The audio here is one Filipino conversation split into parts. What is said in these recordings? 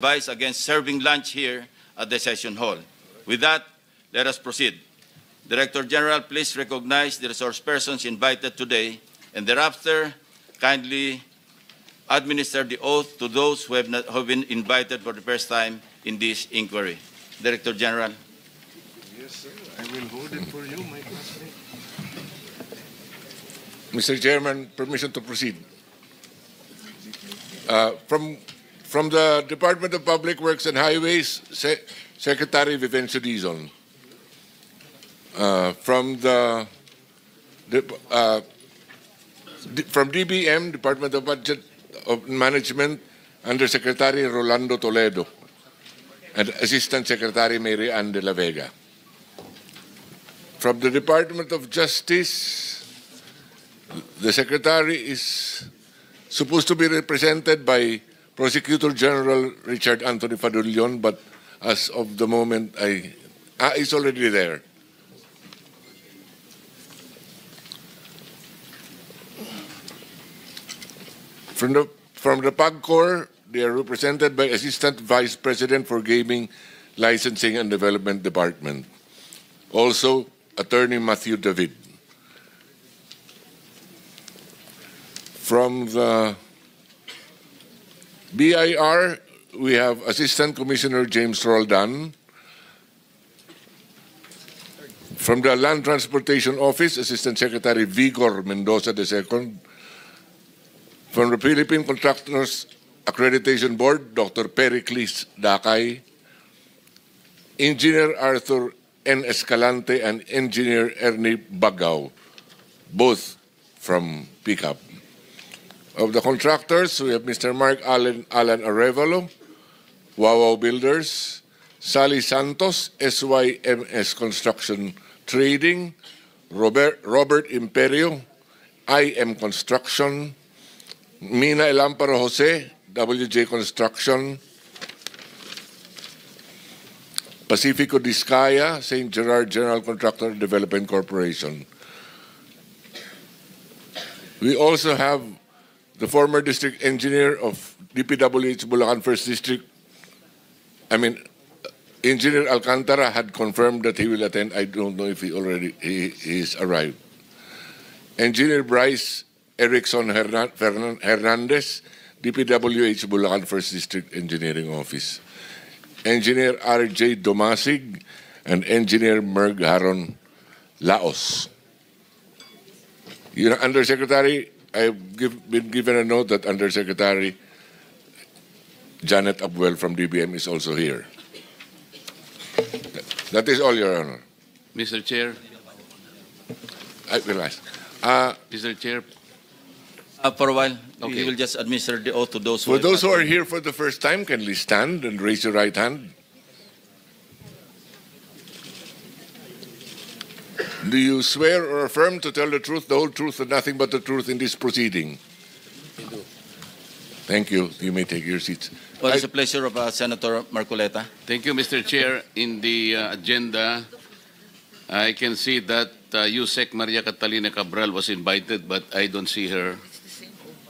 advice against serving lunch here at the session hall. With that, let us proceed. Director General, please recognize the resource persons invited today, and thereafter, kindly administer the oath to those who have been invited for the first time in this inquiry. Director General. Yes, sir. I will hold it for you, my classmate. Mr. Chairman, permission to proceed. From the Department of Public Works and Highways, Secretary Vivencio Dizon. From DBM, Department of Budget of Management, Undersecretary Rolando Toledo, and Assistant Secretary Mary Ann de la Vega. From the Department of Justice, the Secretary is supposed to be represented by Prosecutor General Richard Anthony Fadulyon, but as of the moment, he's already there. From the PAGCOR, they are represented by Assistant Vice President for Gaming, Licensing and Development Department. Also, Attorney Matthew David. From the BIR, we have Assistant Commissioner James Roldan. From the Land Transportation Office, Assistant Secretary Vigor Mendoza II. From the Philippine Contractors Accreditation Board, Dr. Pericles Dakay. Engineer Arthur N. Escalante and Engineer Ernie Bagao, both from PICAP. Of the contractors, we have Mr. Mark Alan Arevalo, Wawaw Builders, Sally Santos, SYMS Construction Trading, Robert Imperio, IM Construction, Mina Elamparo Jose, WJ Construction, Pacifico Discaya, St. Gerard General Contractor Development Corporation. We also have the former district engineer of DPWH Bulacan 1st District, Engineer Alcantara had confirmed that he will attend. I don't know if he is arrived. Engineer Bryce Erickson Hernandez, DPWH Bulacan 1st District Engineering Office. Engineer R.J. Domasig and Engineer Merg Haron Laos. Undersecretary, I've been given a note that Undersecretary Janet Abwell from DBM is also here. That is all, Your Honor. Mr. Chair. I will ask. Mr. Chair. For a while, Okay. we will just administer the oath to those who For those who are here for the first time, kindly stand and raise your right hand. Do you swear or affirm to tell the truth, the whole truth, and nothing but the truth in this proceeding? Thank you. You may take your seats. Well, it's a pleasure of Senator Marcoleta. Thank you, Mr. Chair. In the agenda, I can see that Yusek Maria Catalina Cabral was invited, but I don't see her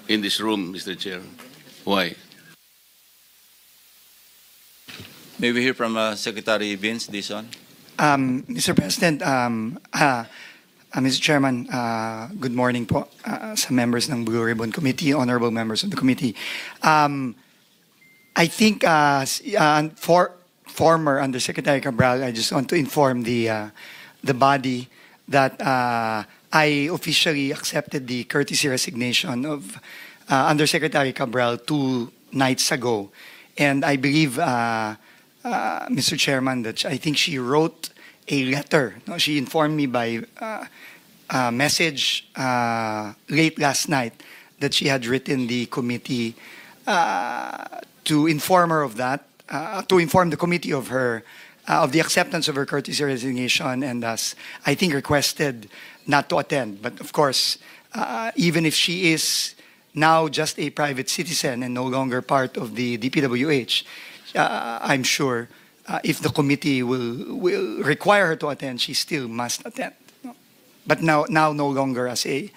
in this room, Mr. Chair. Why? May we hear from Secretary Vince Dizon? Mr. President, Mr. Chairman, good morning po sa members ng Blue Ribbon Committee, honorable members of the committee. I think for former Undersecretary Cabral, I just want to inform the body that I officially accepted the courtesy resignation of Undersecretary Cabral 2 nights ago. And I believe, Mr. Chairman, that I think she wrote a letter. No, she informed me by message late last night that she had written the committee to inform her of that, to inform the committee of her of the acceptance of her courtesy resignation, and thus I think requested not to attend. But of course, even if she is now just a private citizen and no longer part of the DPWH, I'm sure if the committee will require her to attend, she still must attend. But now no longer as a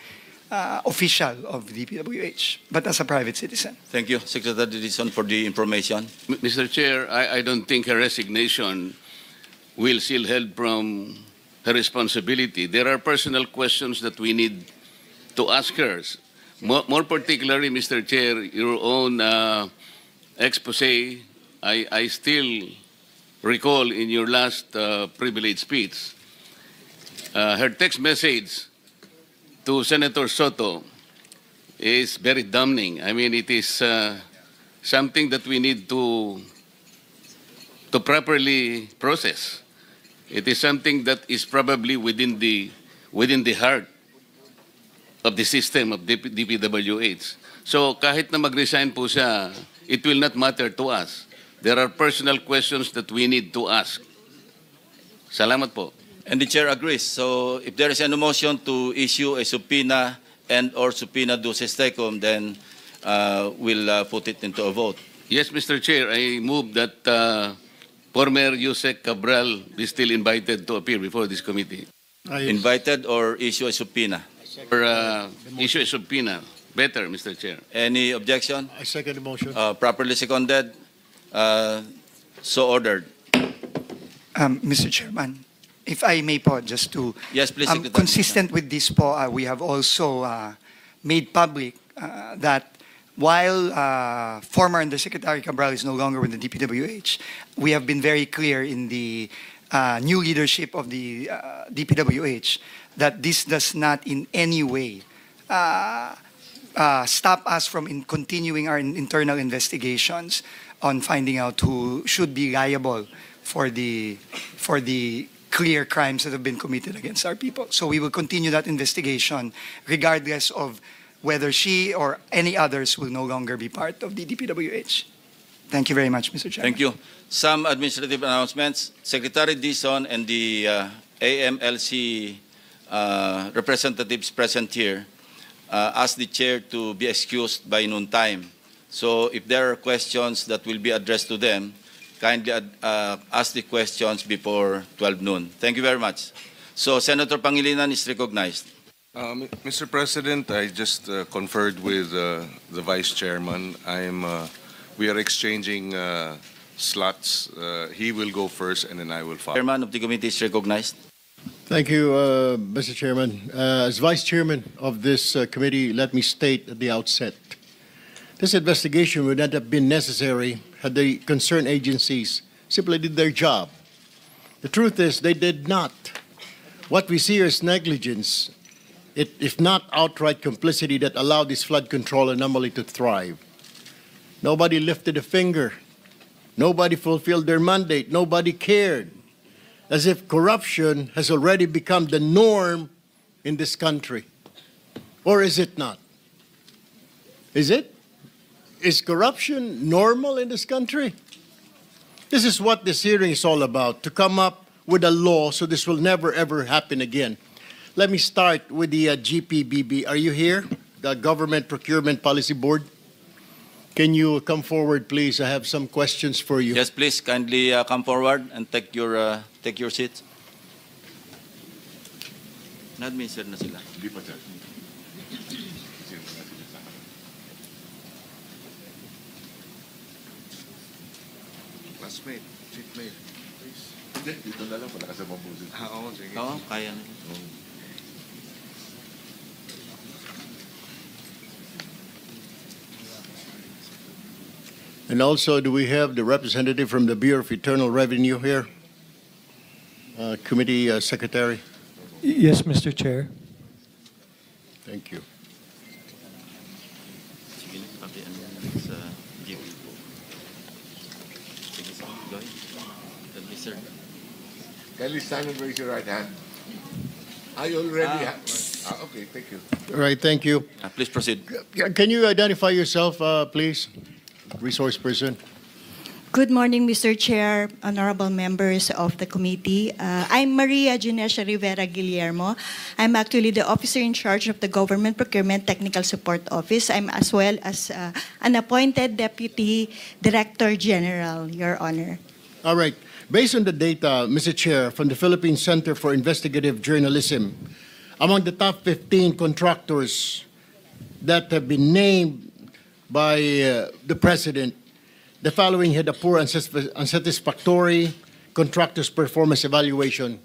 official of DPWH, but as a private citizen. Thank you, Secretary Dizon, for the information. Mr. Chair, I don't think her resignation will shield her from her responsibility. There are personal questions that we need to ask her. More particularly, Mr. Chair, your own expose, I still recall in your last privilege speech, her text message to Senator Soto is very damning. I mean, it is something that we need to properly process. It is something that is probably within the heart of the system of DPWH. So kahit na mag-resign po siya, it will not matter to us. There are personal questions that we need to ask. Salamat po. And the chair agrees. So if there is an motion to issue a subpoena and or subpoena duces tecum, then we'll put it into a vote. Yes, Mr. Chair, I move that former Yusek Cabral be still invited to appear before this committee. Invited or issue a subpoena. Or issue a subpoena. Better, Mr. Chair. Any objection? I second the motion. Properly seconded. So ordered. Mr. Chairman, if I may po, just to... Yes, please, Secretary. Consistent with this po, we have also made public that while former Undersecretary Cabral is no longer with the DPWH, we have been very clear in the new leadership of the DPWH that this does not in any way stop us from continuing our internal investigations on finding out who should be liable for the clear crimes that have been committed against our people. So we will continue that investigation regardless of whether she or any others will no longer be part of the DPWH. Thank you very much, Mr. Chairman. Thank you. Some administrative announcements. Secretary Dizon and the AMLC representatives present here asked the chair to be excused by noon time. So if there are questions that will be addressed to them, kindly ask the questions before 12 noon. Thank you very much. So Senator Pangilinan is recognized. Mr. President, I just conferred with the Vice Chairman. We are exchanging slots. He will go first and then I will follow. Chairman of the committee is recognized. Thank you, Mr. Chairman. As Vice Chairman of this committee, let me state at the outset, this investigation would not have been necessary had the concerned agencies simply did their job. The truth is they did not. What we see is negligence, if not outright complicity, that allowed this flood control anomaly to thrive. Nobody lifted a finger. Nobody fulfilled their mandate. Nobody cared. As if corruption has already become the norm in this country. Or is it not? Is it? Is corruption normal in this country? This is what this hearing is all about, to come up with a law so this will never ever happen again. Let me start with the GPBB. Are you here? The Government Procurement Policy Board? Can you come forward, please? I have some questions for you. Yes, please, kindly come forward and take your seats. Na-administer na sila. Hindi pa, sir. Classmate, seatmate, please. Hindi, dito na lang, wala ka sa mambusin. Oo, sige. Oo, kaya na. And also, do we have the representative from the Bureau of Internal Revenue here? Committee Secretary? Yes, Mr. Chair. Thank you. Sige, pati ano yan sa GP po. Sige, sir. Go ahead. Administer. Kindly stand and raise your right hand. I already have. Okay, thank you. All right, thank you. Please proceed. Can you identify yourself, please? Resource person. Good morning, Mr. Chair, honorable members of the committee. I'm Maria Ginesha Rivera Guillermo. I'm actually the officer in charge of the Government Procurement Technical Support Office. I'm as well as an appointed Deputy Director General, Your Honor. All right. Based on the data, Mr. Chair, from the Philippine Center for Investigative Journalism, among the top 15 contractors that have been named by the President, the following had a poor, unsatisfactory contractor's performance evaluation.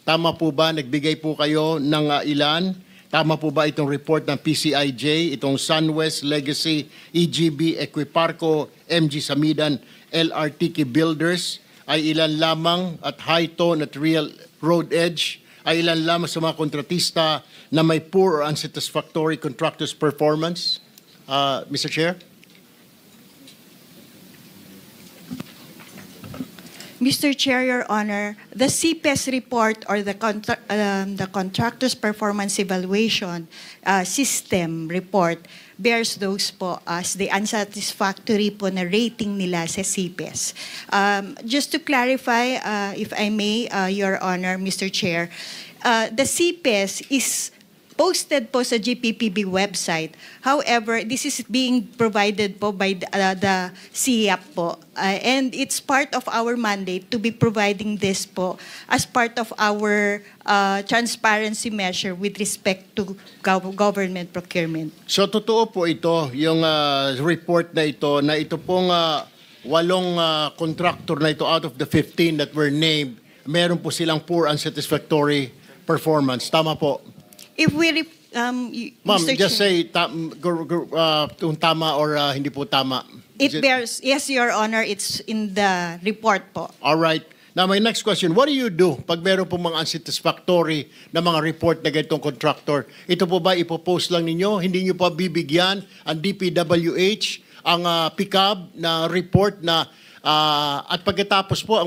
Tama po ba? Nagbigay po kayo ng ilan? Tama po ba itong report ng PCIJ, itong SunWest, Legacy, EGB, Equiparco, MG Samidan, LRTK Builders, ay ilan lamang at High-Tone at Real Road Edge, ay ilan lamang sa mga kontratista na may poor or unsatisfactory contractor's performance? Mr. Chair? Mr. Chair, Your Honor, the CPES report or the Contractor's Performance Evaluation System report bears those po as the unsatisfactory po na rating nila sa CPES. Just to clarify, if I may, Your Honor, Mr. Chair, the CPES is posted po sa GPPB website. However, this is being provided po by the CIAP po. And it's part of our mandate to be providing this po as part of our transparency measure with respect to government procurement. So totoo po ito, yung report na ito pong 8 contractor na ito out of the 15 that were named, meron po silang poor unsatisfactory performance. Tama po? If we, Ma'am, Mr. just Chair, say kung tama or hindi po tama. it bears, yes, Your Honor, it's in the report po. All right. Now, my next question, what do you do pag meron po mga unsatisfactory na mga report na ganitong contractor? Ito po ba ipopost lang ninyo? Hindi nyo pa bibigyan ang DPWH ang PICAB na report na at pagkatapos po,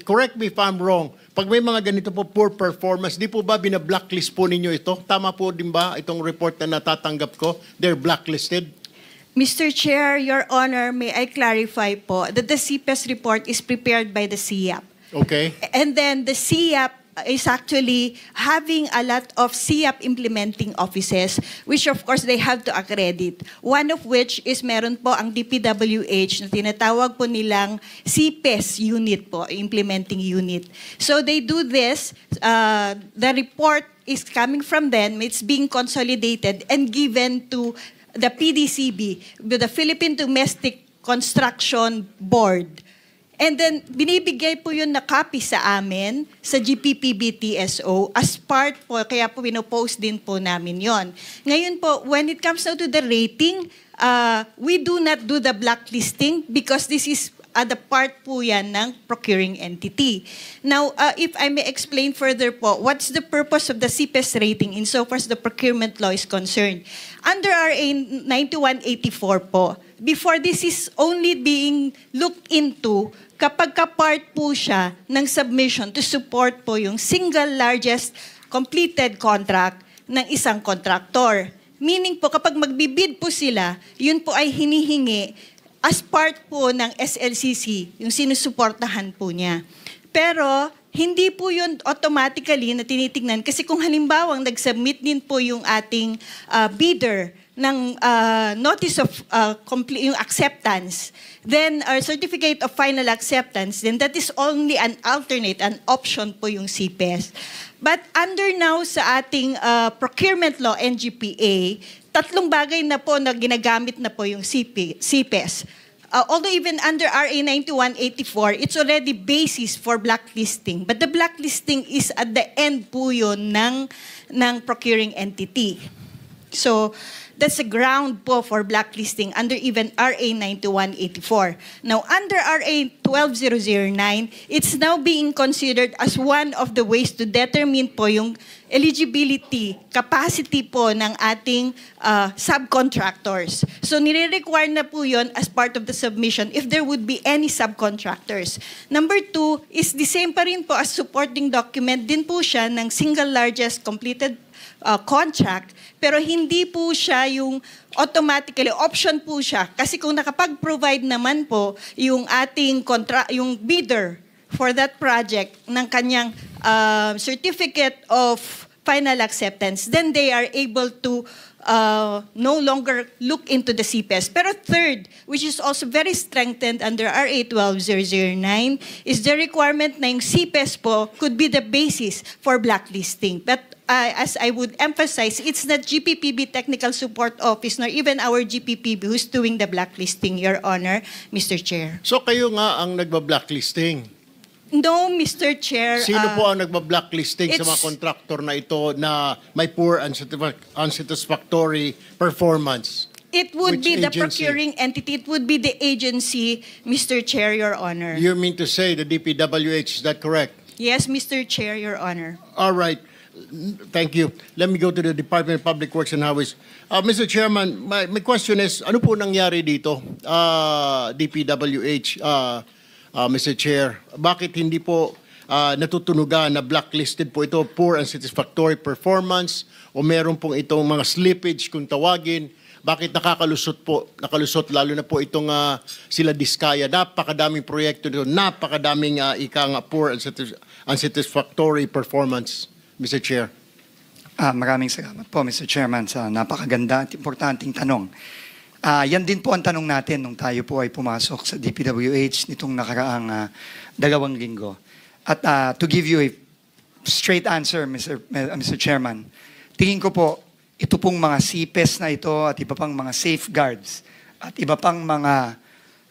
correct me if I'm wrong, pag may mga ganito po poor performance, di po ba bina-blacklist po ninyo ito? Tama po din ba itong report na natatanggap ko? They're blacklisted? Mr. Chair, Your Honor, may I clarify po that the CPES report is prepared by the CIAP. Okay. And then the CIAP is actually having a lot of CIAP implementing offices, which of course they have to accredit. One of which is meron po ang DPWH na tinatawag po nilang CPES unit po, implementing unit. So they do this, the report is coming from them, it's being consolidated and given to the PDCB, the Philippine Domestic Construction Board. And then, binibigay po yun na copy sa amin, sa GPPB TSO, as part po, kaya po pinopost din po namin yon. Ngayon po, when it comes now to the rating, we do not do the blacklisting because this is the part po yan ng procuring entity. Now, if I may explain further po, what's the purpose of the CPES rating insofar as the procurement law is concerned? Under RA 9184 po, before this is only being looked into kapag ka-part po siya ng submission to support po yung single largest completed contract ng isang contractor. Meaning po, kapag magbibid po sila, yun po ay hinihingi as part po ng SLCC, yung sinusuportahan po niya. Pero, hindi po yun automatically na tinitingnan kasi kung halimbawa nag-submit din po yung ating bidder ng notice of yung acceptance, then our certificate of final acceptance, then that is only an alternate, an option po yung CPES. But under now sa ating procurement law, NGPA, 3 bagay na po na ginagamit na po yung CPES. Although even under RA 9184, it's already basis for blacklisting. But the blacklisting is at the end po yun ng procuring entity. So, that's a ground po for blacklisting under even RA 9184. Now, under RA 12009, it's now being considered as one of the ways to determine po yung eligibility, capacity po ng ating subcontractors. So, nire-require na po yun as part of the submission if there would be any subcontractors. Number 2 is the same pa rin po as supporting document din po siya ng single largest completed contract, pero hindi po siya yung automatically, option po siya. Kasi kung nakapag-provide naman po yung ating yung bidder for that project ng kanyang certificate of final acceptance, then they are able to no longer look into the CPES. Pero third, which is also very strengthened under RA 12009, is the requirement na yung CPES po could be the basis for blacklisting. But as I would emphasize, it's not GPPB Technical Support Office nor even our GPPB who's doing the blacklisting, Your Honor, Mr. Chair. So kayo nga ang nagba-blacklisting. No, Mr. Chair. Sino po ang nagba-blacklisting sa mga it's- kontraktor na ito na may poor unsatisfactory performance? It would Which be the agency? procuring entity. It would be the agency, Mr. Chair, Your Honor. You mean to say the DPWH, is that correct? Yes, Mr. Chair, Your Honor. All right. Thank you. Let me go to the Department of Public Works and Highways. Mr. Chairman, my question is, ano po nangyari dito? DPWH, Mr. Chair, bakit hindi po natutunugan na blacklisted po ito, poor and satisfactory performance, o meron pong itong mga slippage kung tawagin? Bakit nakalusot lalo na po itong sila Diskaya? Napakadaming proyekto dito, napakadaming poor and unsatisfactory performance, Mr. Chair. Maraming salamat po, Mr. Chairman, sa napakaganda at importanteng tanong. Yan din po ang tanong natin nung tayo po ay pumasok sa DPWH nitong nakaraang 2 linggo. At to give you a straight answer, Mr. Chairman, tingin ko po, ito pong mga CPES na ito at iba pang mga safeguards at iba pang mga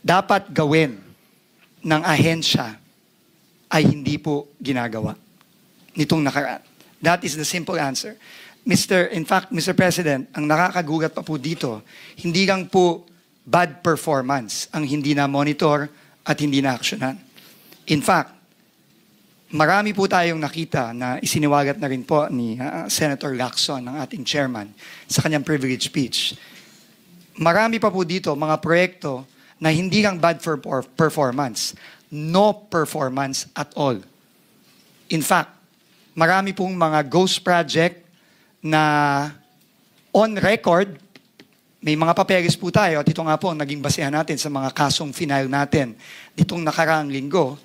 dapat gawin ng ahensya ay hindi po ginagawa nitong nakaraan. That is the simple answer. In fact, Mr. President, ang nakakagugat pa po dito, hindi lang po bad performance ang hindi na-monitor at hindi na-actionan. In fact, marami po tayong nakita na isiniwagat na rin po ni Senator Lacson, ng ating chairman, sa kanyang privilege speech. Marami pa po dito mga proyekto na hindi lang bad for performance, no performance at all. In fact, marami pong mga ghost project na on record, may mga papeles po tayo at ito nga po ang naging basehan natin sa mga kasong final natin ditong nakaraang linggo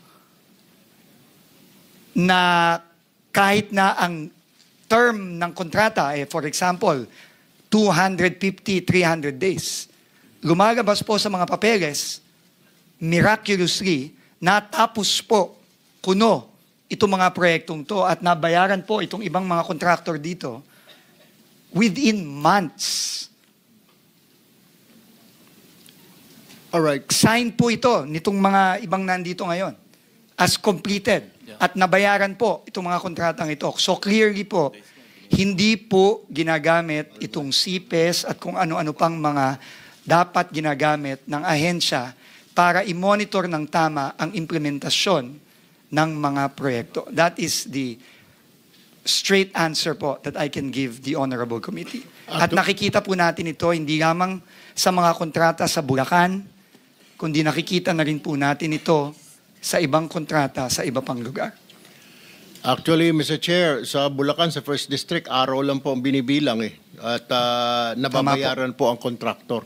na kahit na ang term ng kontrata, for example, 250, 300 days, lumalabas po sa mga papeles, miraculously, natapos po kuno itong mga proyektong to at nabayaran po itong ibang mga contractor dito within months. Alright. Sign po ito nitong mga ibang nandito ngayon as completed at nabayaran po itong mga kontratang ito. So clearly po, hindi po ginagamit itong CPES at kung ano-ano pang mga dapat ginagamit ng ahensya para i-monitor ng tama ang implementasyon ng mga proyekto. That is the straight answer po that I can give the Honorable Committee. At nakikita po natin ito hindi lamang sa mga kontrata sa Bulacan, kundi nakikita na rin po natin ito sa ibang kontrata sa iba pang lugar. Actually, Mr. Chair, sa Bulacan, sa First District, araw lang po ang binibilang at nababayaran po ang contractor.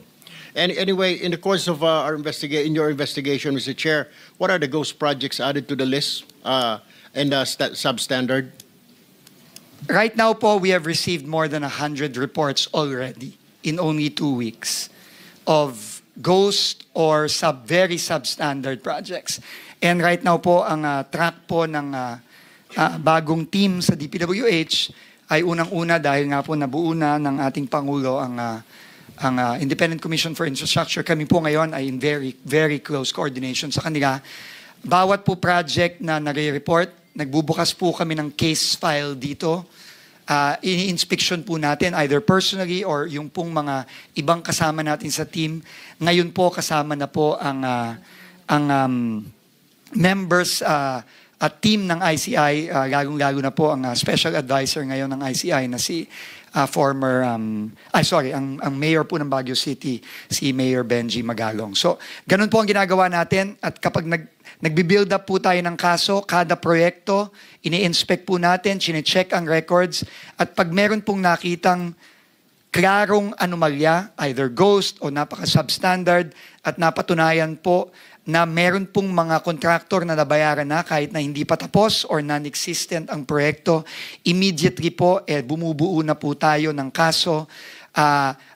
And anyway, in the course of in your investigation, Mr. Chair, what are the ghost projects added to the list and substandard? Right now po, we have received more than 100 reports already in only 2 weeks of ghost or very substandard projects. And right now po, ang track po ng bagong team sa DPWH ay unang-una dahil nga po nabuo na ng ating Pangulo ang Independent Commission for Infrastructure. Kami po ngayon ay in very, very close coordination sa kanila. Bawat po project na nare-report, nagbubukas po kami ng case file dito. Ini-inspection po natin either personally or yung pong mga ibang kasama natin sa team. Ngayon po kasama na po ang members at team ng ICI, lalong-lalo na po ang special advisor ngayon ng ICI na si ang mayor po ng Baguio City, si Mayor Benji Magalong. So, ganun po ang ginagawa natin at kapag nagbi-build up po tayo ng kaso, kada proyekto, ini-inspect po natin, chine-check ang records at pag meron pong nakitang klarong anomalya, either ghost o napaka-substandard at napatunayan po na meron pong mga contractor na nabayaran na kahit na hindi pa tapos or non-existent ang proyekto, immediately po bumubuo na po tayo ng kaso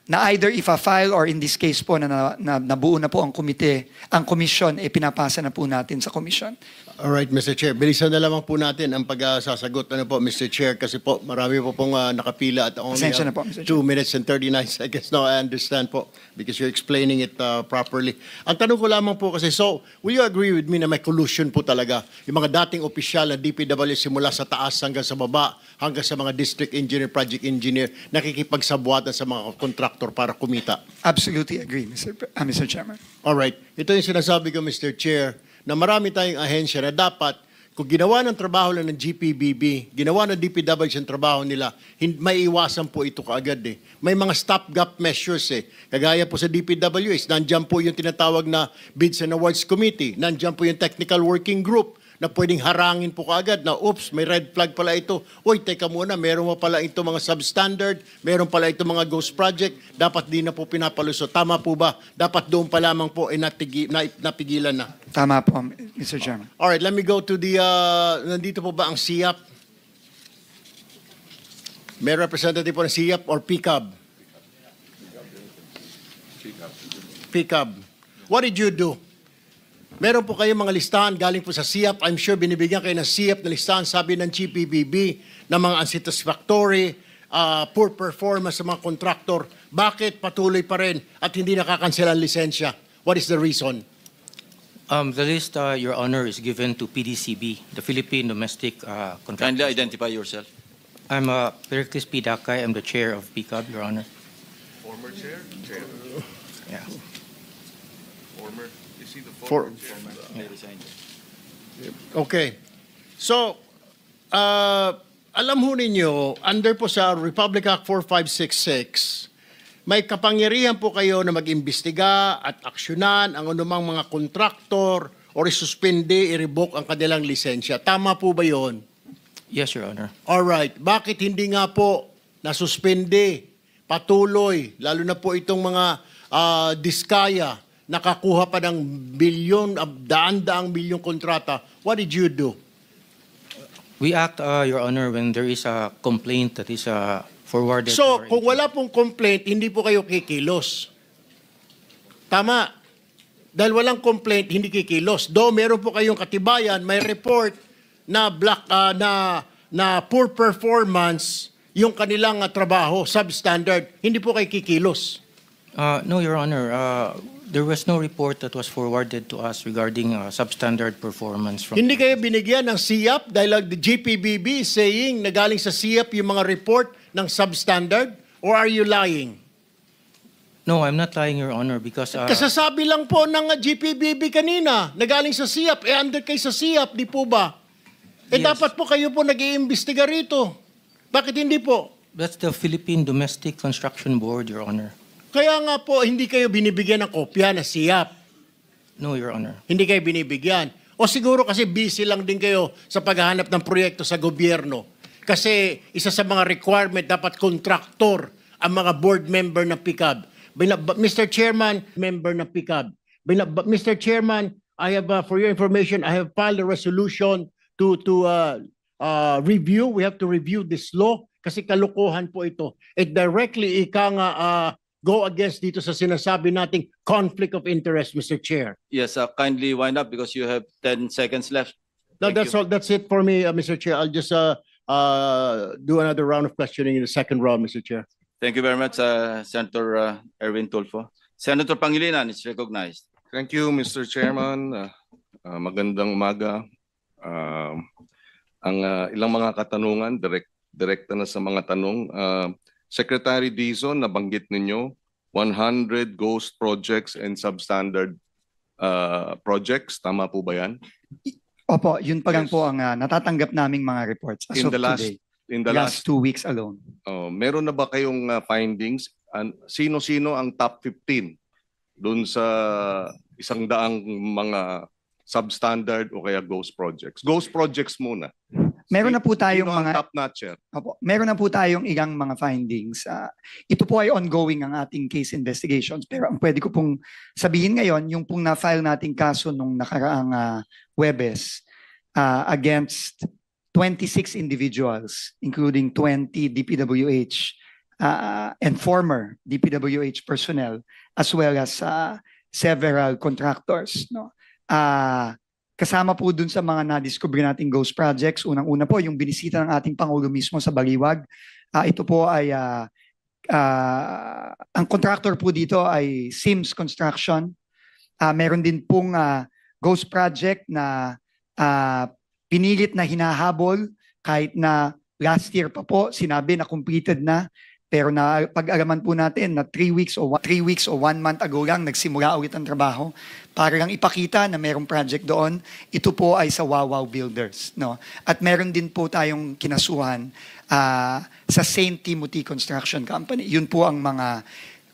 na either ifa-file or in this case po na nabuo na po ang komite, ang komisyon, pinapasa na po natin sa komisyon. All right, Mr. Chair. Bilisan na lamang po natin ang pagsasagot. Ano po, Mr. Chair, kasi po marami po pong nakapila at only Pasensya na po, Mr. 2 minutes and 39 seconds. No, I understand po because you're explaining it properly. Ang tanong ko lamang po kasi, so, will you agree with me na may collusion po talaga? Yung mga dating opisyal na DPW simula sa taas hanggang sa baba, hanggang sa mga district engineer, project engineer, nakikipagsabuatan sa mga kontraktor para kumita. Absolutely agree, Mr. Chairman. All right. Ito yung sinasabi ko, Mr. Chair, na marami tayong ahensya na dapat, kung ginawa ng trabaho lang ng GPBB, ginawa ng DPWH ang trabaho nila, may iwasan po ito kaagad eh. May mga stopgap measures eh. Kagaya po sa DPWH, nandiyan po yung tinatawag na Bids and Awards Committee, nandiyan po yung Technical Working Group, na pwedeng harangin po kaagad na, oops, may red flag pala ito. Uy, teka muna, meron mo pala ito mga substandard, meron pala ito mga ghost project, dapat di na po pinapalusot. Tama po ba? Dapat doon pa lamang po napigilan na. Tama po, Mr. Chairman. All right, let me go to the, nandito po ba ang SIAP? May representative po ng SIAP or PCAB? PCAB. What did you do? Meron po kayong mga listahan galing po sa SIAP. I'm sure binibigyan kayo ng SIAP na listahan, sabi ng GPBB, ng mga unsatisfactory, poor performance sa mga kontraktor. Bakit patuloy pa rin at hindi nakakansela ang lisensya? What is the reason? The list, Your Honor, is given to PDCB, the Philippine Domestic Contractors. Kindly identify yourself. I'm Pericles P. Dakay. I'm the chair of PCAB, Your Honor. Former chair? Chair. Yeah. Former. Is he the For- former chair? Okay. So, alam ho ninyo, under po sa Republic Act 4566, may kapangyarihan po kayo na mag-imbestiga at aksyonan ang anumang mga kontraktor o isuspende, i-revoke ang kanilang lisensya. Tama po ba yon? Yes, Your Honor. Alright. Bakit hindi nga po nasuspende, patuloy, lalo na po itong mga diskaya, nakakuha pa ng bilyon, daan-daang bilyong kontrata? What did you do? We act, Your Honor, when there is a complaint that is forwarded. So, to our kung agency. wala pong complaint, hindi po kayo kikilos. Tama. Dahil walang complaint, hindi kikilos. Though meron po kayong katibayan, may report na na poor performance yung kanilang trabaho, substandard, hindi po kayo kikilos. No, Your Honor. There was no report that was forwarded to us regarding substandard performance from. Hindi kayo binigyan ng SIAP dahil the GPBB is saying na galing sa SIAP yung mga report ng substandard? Or are you lying? No, I'm not lying, Your Honor, because Kasasabi lang po ng GPBB kanina na galing sa SIAP. Under kayo sa SIAP, di po ba? Yes. Dapat po kayo po nag-iimbestiga rito. Bakit hindi po? that's the Philippine Domestic Construction Board, Your Honor. Kaya nga po, hindi kayo binibigyan ng kopya na SIAP. No, Your Honor. Hindi kayo binibigyan. O siguro kasi busy lang din kayo sa paghahanap ng proyekto sa gobyerno. Kasi isa sa mga requirement, dapat kontraktor ang mga board member ng PCAB. Mr. Chairman, member ng PCAB. Mr. Chairman, I have, for your information, I have filed a resolution to review. We have to review this law kasi kalukuhan po ito. It directly go against dito sa sinasabi nating conflict of interest, Mr. Chair. Yes, kindly wind up because you have 10 seconds left. No, Thank that's you. all. That's it for me, Mr. Chair. I'll just do another round of questioning in the second round, Mr. Chair. Thank you very much, Senator Erwin Tulfo. Senator Pangilinan is recognized. Thank you, Mr. Chairman. Magandang umaga. Ang ilang mga katanungan, direkta na sa mga tanong. Secretary Dizon, nabanggit ninyo, 100 ghost projects and substandard projects. Tama po ba yan? Opo, yun pa lang Yes. po ang natatanggap naming mga reports as In of the last, today. in the Last 2 weeks alone. meron na ba kayong findings? Sino-sino ang top 15 doon sa 100 mga substandard o kaya ghost projects? Ghost projects muna. Meron na po tayong Sino ang mga top notcher? Opo, meron na po tayong ilang mga findings. Ito po ay ongoing ang ating case investigations. Pero ang pwede ko pong sabihin ngayon, yung pong na-file nating kaso nung nakaraang Huwebes against 26 individuals, including 20 DPWH and former DPWH personnel as well as several contractors. No? Kasama po dun sa mga na-discover nating ghost projects, unang-una po yung binisita ng ating Pangulo mismo sa Baliwag. Ito po ay, ang contractor po dito ay Sims Construction. Meron din pong ghost project na pinilit na hinahabol kahit na last year pa po sinabi na completed na. Pero pag-alaman po natin na 3 weeks o 1 month ago lang nagsimula ulit ang trabaho para lang ipakita na merong project doon. Ito po ay sa Wawaw Builders. No? At meron din po tayong kinasuhan sa St. Timothy Construction Company. Yun po ang mga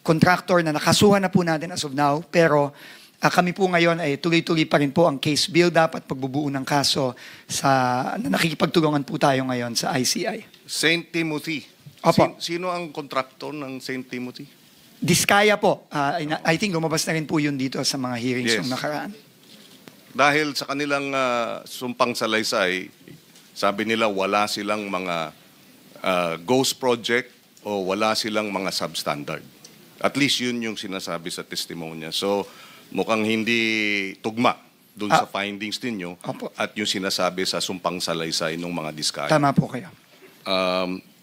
contractor na nakasuhan na po natin as of now. Pero kami po ngayon ay tuloy-tuloy pa rin po ang case build-up at pagbubuo ng kaso na nakikipagtulungan po tayo ngayon sa ICI. St. Timothy. Opo. Sino ang kontraktor ng St. Timothy? Diskaya po. I think lumabas na rin po yun dito sa mga hearings Yes. ng nakaraan. Dahil sa kanilang sumpang salaysay, sabi nila wala silang mga ghost project o wala silang mga substandard. At least yun yung sinasabi sa testimonya. So mukhang hindi tugma dun sa findings ninyo Opo. at yung sinasabi sa sumpang salaysay ng mga diskaya. Tama po kayo.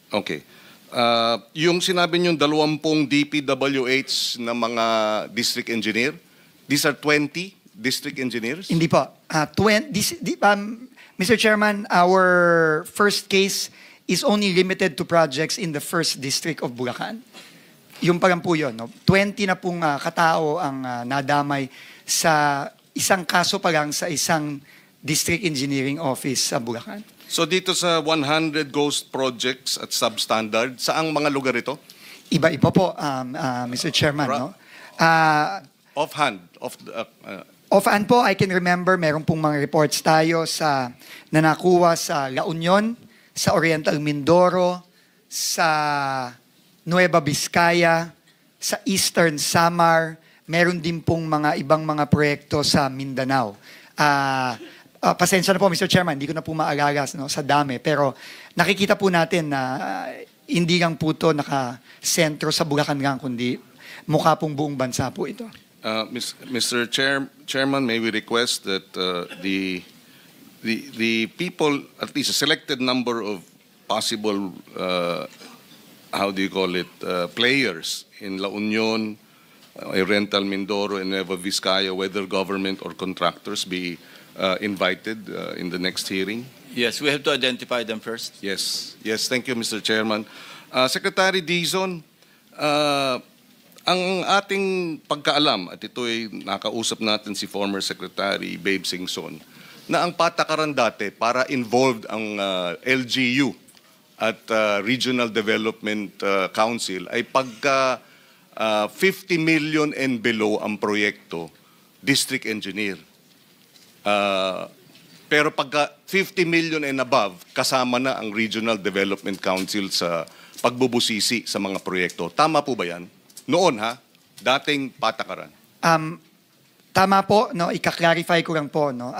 Okay. Yung sinabi niyong 20 DPWH na mga district engineer, these are 20 district engineers? Hindi po. Mr. Chairman, our first case is only limited to projects in the 1st District of Bulacan. Yung pa lang po yun. No? 20 na pong katao ang nadamay sa isang kaso pa lang sa isang district engineering office sa Bulacan. So dito sa 100 ghost projects at substandard, saang mga lugar ito? Iba-iba po, Mr. Chairman. No? Offhand. Offhand po, I can remember, meron pong mga reports tayo na nakuha sa La Union, sa Oriental Mindoro, sa Nueva Vizcaya, sa Eastern Samar, meron din pong mga ibang mga proyekto sa Mindanao. Pasensya na po, Mr. Chairman, hindi ko na po maalala sa dami. Pero nakikita po natin na hindi lang po ito nakasentro sa Bulacan lang, kundi mukha pong buong bansa po ito. Mr. Chairman, may we request that the people, at least a selected number of possible, how do you call it, players in La Union, Oriental Mindoro, and Nueva Vizcaya, whether government or contractors, be invited in the next hearing? Yes, we have to identify them first. Yes. Yes, thank you, Mr. Chairman. Secretary Dizon, ang ating pagkaalam, at ito ay nakausap natin si former Secretary Babe Singson, na ang patakaran dati para involved ang LGU at Regional Development Council ay pagka 50 million and below ang proyekto, district engineer. Pero pagka 50 million and above, kasama na ang Regional Development Council sa pagbubusisi sa mga proyekto. Tama po ba yan? Noon dating patakaran. Tama po, no, ika-clarify ko lang po, no.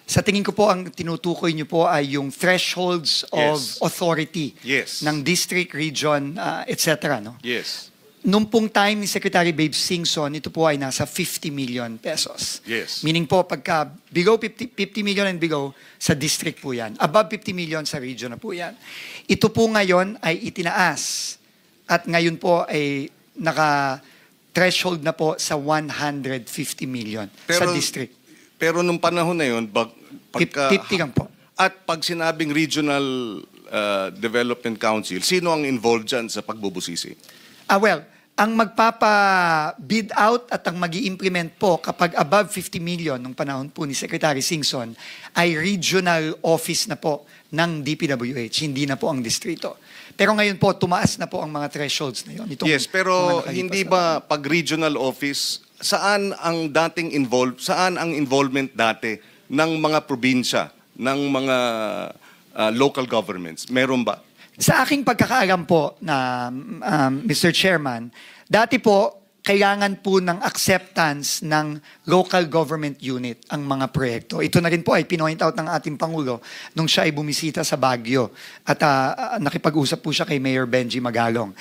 Sa tingin ko po ang tinutukoy niyo po ay yung thresholds of authority ng district, region, etc. No? Yes. Nung pong time ni Secretary Babe Singson, ito po ay nasa 50 million pesos. Yes. Meaning po, pagka below 50 million and below, sa district po yan. Above 50 million sa region na po yan. Ito po ngayon ay itinaas. At ngayon po ay naka-threshold na po sa 150 million sa district. Pero nung panahon na yun, 50 lang po. At pag sinabing Regional Development Council, sino ang involved dyan sa pagbubusisi? Well, ang magpapa-bid out at ang mag-i-implement po kapag above 50 million nung panahon po ni Secretary Singson ay regional office na po ng DPWH, hindi na po ang distrito. Pero ngayon po, tumaas na po ang mga thresholds na yun. Yes, pero hindi ba pag regional office, saan ang involvement dati ng mga probinsya, ng mga local governments? Meron ba? Sa aking pagkakaalam po na Mr. Chairman, dati po kailangan po ng acceptance ng local government unit ang mga proyekto. Ito na rin po ay pinoint out ng ating Pangulo nung siya ay bumisita sa Baguio at nakipag-usap po siya kay Mayor Benji Magalong.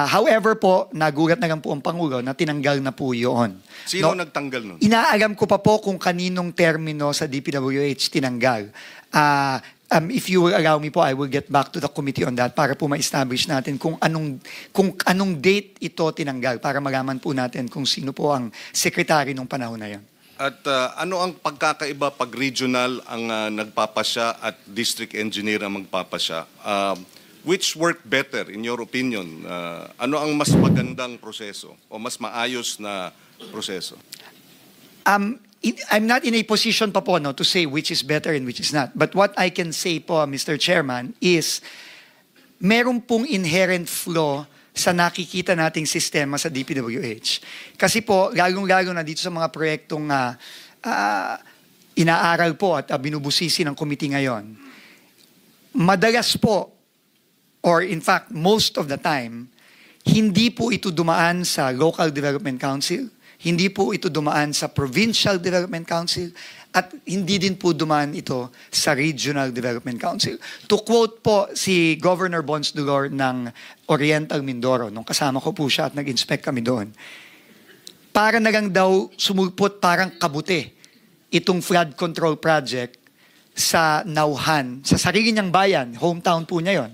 However po, nagulat na lang po ang Pangulo na tinanggal na po yun. Sino nagtanggal nun? Inaalam ko pa po kung kaninong termino sa DPWH tinanggal. If you will allow me po, I will get back to the committee on that para po ma-establish natin kung anong date ito tinanggal para malaman po natin kung sino po ang sekretary nung panahon na yan. At ano ang pagkakaiba pag regional ang nagpapasya at district engineer ang magpapasya? Which work better in your opinion? Ano ang mas magandang proseso o mas maayos na proseso? I'm not in a position pa po to say which is better and which is not. But what I can say po, Mr. Chairman, is meron pong inherent flaw sa nakikita nating sistema sa DPWH. Kasi po, lalong-lalo na dito sa mga proyektong inaaral po at binubusisi ng committee ngayon, madalas po, or in fact, most of the time, hindi po ito dumaan sa Local Development Council, hindi po ito dumaan sa Provincial Development Council, at hindi din po dumaan ito sa Regional Development Council. To quote po si Governor Bons Dulor ng Oriental Mindoro, nung kasama ko po siya at nag-inspect kami doon, para na lang daw sumulpot parang kabute itong flood control project sa Nauhan, sa sarili niyang bayan, hometown po niya yon.